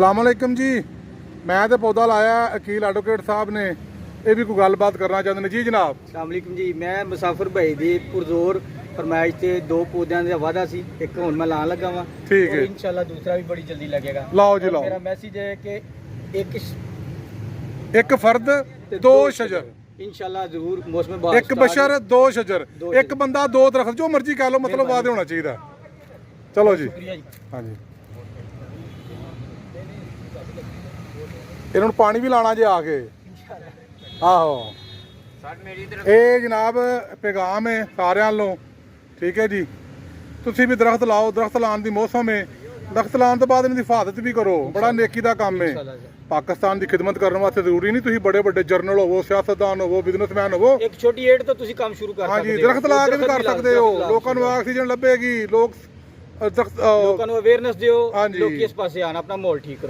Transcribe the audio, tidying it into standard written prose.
ਸਲਾਮੁਅਲੈਕਮ ਜੀ। मैं तो पौधा लाया वकील एडवोकेट साहब ने ये भी कोई गलबात करना चाहते हैं जी जनाब। सलामकुम जी, मैं मुसाफिर भाई दी पुरजोर फरमाइश से 2 पौधों का वादा सी, एक हुण मैं लान लगा वा ठीक है, इंशाल्लाह दूसरा भी बड़ी जल्दी लगेगा। लाओ जी लाओ। मेरा मैसेज है कि एक फर्द 2 शजर इंशाल्लाह जरूर मौसम बहार एक बशर 2 शजर एक बंदा 2 दरख्त जो मर्जी कह लो, मतलब वादे होना चाहिए। चलो जी। शुक्रिया जी। हाँ जी, इन्होंने पानी भी लाना जे आके। आहो ये जनाब पैगाम है सारे वालों, ठीक है जी। तुसी भी दरख्त लाओ, दरख्त लाने की मौसम है, दरख्त लाने तो बाद इनकी हिफाजत भी करो, बड़ा नेकी का काम है। पाकिस्तान की खिदमत करने वास्ते जरूरी नहीं तुसी बड़े बड़े जर्नल होवो, सियासतदान होवो, बिजनेसमैन होवो। एक छोटी एड तो तुसी काम शुरू कर हाँ सकते जी, हो। दरख्त ला के भी कर सकते हो, लोगों को ऑक्सीजन लभेगी, लोग दरख्त लोगों को अवेयरनेस दियो, हाँ जी। लोग इस पासे आना, अपना माहौल ठीक करो।